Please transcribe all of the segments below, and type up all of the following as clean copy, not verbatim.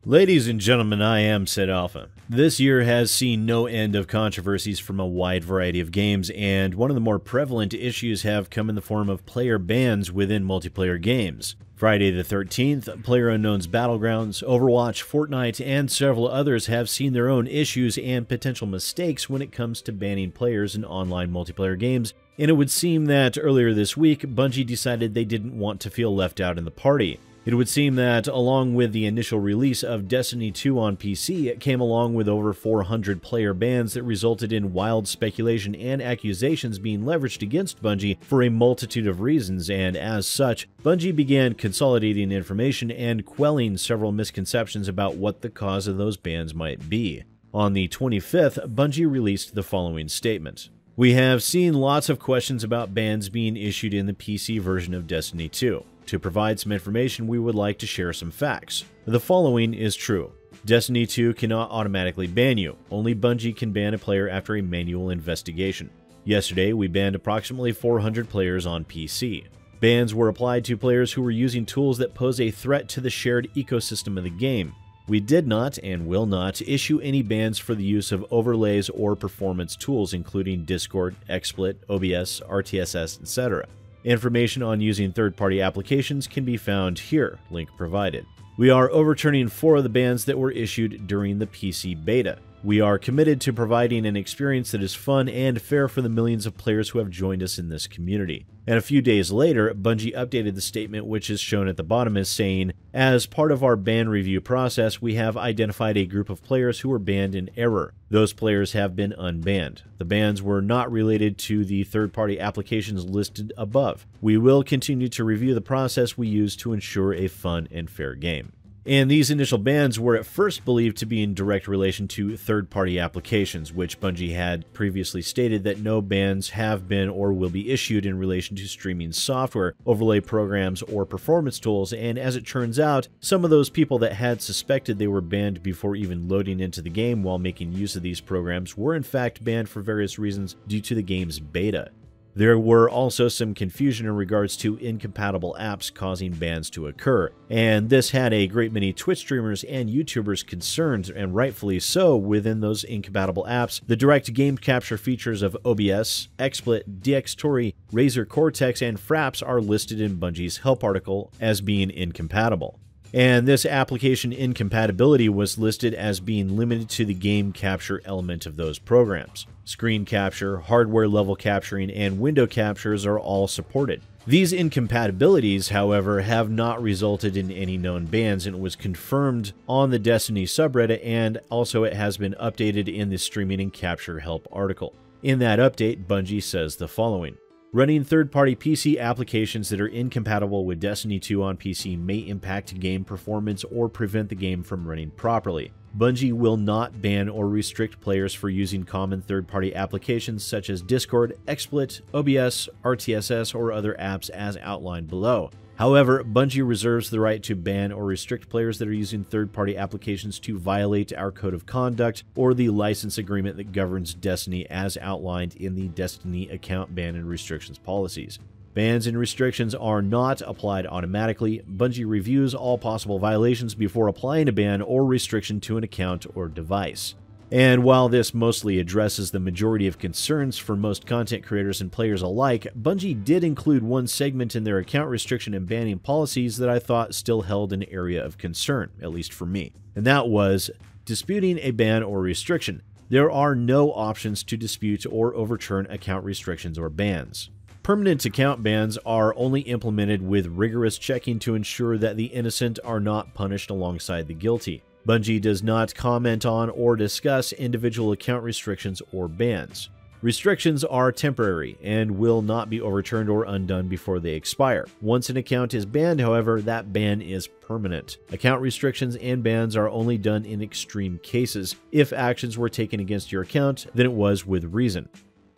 Ladies and gentlemen, I am SidAlpha. This year has seen no end of controversies from a wide variety of games, and one of the more prevalent issues have come in the form of player bans within multiplayer games. Friday the 13th, PlayerUnknown's Battlegrounds, Overwatch, Fortnite, and several others have seen their own issues and potential mistakes when it comes to banning players in online multiplayer games, and it would seem that earlier this week, Bungie decided they didn't want to feel left out in the party. It would seem that along with the initial release of Destiny 2 on PC, it came along with over 400 player bans that resulted in wild speculation and accusations being leveraged against Bungie for a multitude of reasons, and as such, Bungie began consolidating information and quelling several misconceptions about what the cause of those bans might be. On the 25th, Bungie released the following statement. We have seen lots of questions about bans being issued in the PC version of Destiny 2. To provide some information, we would like to share some facts. The following is true. Destiny 2 cannot automatically ban you. Only Bungie can ban a player after a manual investigation. Yesterday, we banned approximately 400 players on PC. Bans were applied to players who were using tools that pose a threat to the shared ecosystem of the game. We did not and will not issue any bans for the use of overlays or performance tools, including Discord, XSplit, OBS, RTSS, etc. Information on using third-party applications can be found here, link provided. We are overturning 4 of the bans that were issued during the PC beta. We are committed to providing an experience that is fun and fair for the millions of players who have joined us in this community. And a few days later, Bungie updated the statement, which is shown at the bottom as saying, as part of our ban review process, we have identified a group of players who were banned in error. Those players have been unbanned. The bans were not related to the third-party applications listed above. We will continue to review the process we use to ensure a fun and fair game. And these initial bans were at first believed to be in direct relation to third-party applications, which Bungie had previously stated that no bans have been or will be issued in relation to streaming software, overlay programs, or performance tools, and as it turns out, some of those people that had suspected they were banned before even loading into the game while making use of these programs were in fact banned for various reasons due to the game's beta. There were also some confusion in regards to incompatible apps causing bans to occur, and this had a great many Twitch streamers and YouTubers concerned, and rightfully so. Within those incompatible apps, the direct game capture features of OBS, XSplit, DxTory, Razer Cortex, and Fraps are listed in Bungie's help article as being incompatible. And this application incompatibility was listed as being limited to the game capture element of those programs. Screen capture, hardware level capturing, and window captures are all supported. These incompatibilities, however, have not resulted in any known bans, and it was confirmed on the Destiny subreddit, and also it has been updated in the Streaming and Capture Help article. In that update, Bungie says the following. Running third-party PC applications that are incompatible with Destiny 2 on PC may impact game performance or prevent the game from running properly. Bungie will not ban or restrict players for using common third-party applications such as Discord, XSplit, OBS, RTSS, or other apps as outlined below. However, Bungie reserves the right to ban or restrict players that are using third-party applications to violate our code of conduct or the license agreement that governs Destiny as outlined in the Destiny account ban and restrictions policies. Bans and restrictions are not applied automatically. Bungie reviews all possible violations before applying a ban or restriction to an account or device. And while this mostly addresses the majority of concerns for most content creators and players alike, Bungie did include one segment in their account restriction and banning policies that I thought still held an area of concern, at least for me. And that was disputing a ban or restriction. There are no options to dispute or overturn account restrictions or bans. Permanent account bans are only implemented with rigorous checking to ensure that the innocent are not punished alongside the guilty. Bungie does not comment on or discuss individual account restrictions or bans. Restrictions are temporary and will not be overturned or undone before they expire. Once an account is banned, however, that ban is permanent. Account restrictions and bans are only done in extreme cases. If actions were taken against your account, then it was with reason.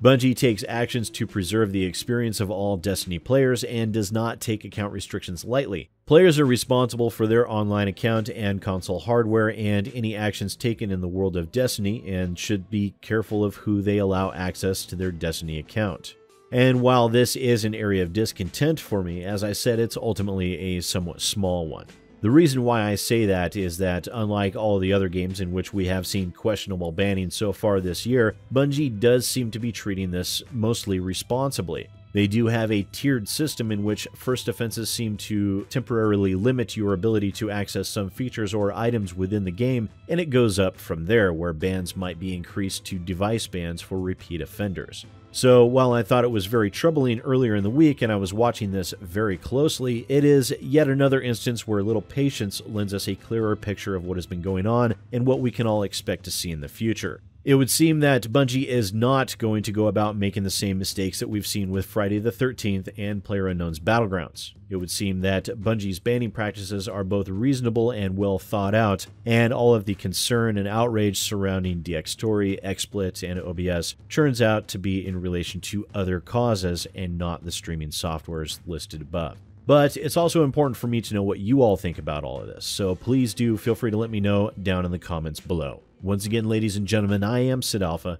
Bungie takes actions to preserve the experience of all Destiny players and does not take account restrictions lightly. Players are responsible for their online account and console hardware and any actions taken in the world of Destiny, and should be careful of who they allow access to their Destiny account. And while this is an area of discontent for me, as I said, it's ultimately a somewhat small one. The reason why I say that is that, unlike all the other games in which we have seen questionable banning so far this year, Bungie does seem to be treating this mostly responsibly. They do have a tiered system in which first offenses seem to temporarily limit your ability to access some features or items within the game, and it goes up from there, where bans might be increased to device bans for repeat offenders. So while I thought it was very troubling earlier in the week and I was watching this very closely, it is yet another instance where a little patience lends us a clearer picture of what has been going on and what we can all expect to see in the future. It would seem that Bungie is not going to go about making the same mistakes that we've seen with Friday the 13th and PlayerUnknown's Battlegrounds. It would seem that Bungie's banning practices are both reasonable and well thought out, and all of the concern and outrage surrounding DxTory, XSplit, and OBS turns out to be in relation to other causes and not the streaming softwares listed above. But it's also important for me to know what you all think about all of this, so please do feel free to let me know down in the comments below. Once again, ladies and gentlemen, I am SidAlpha,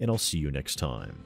and I'll see you next time.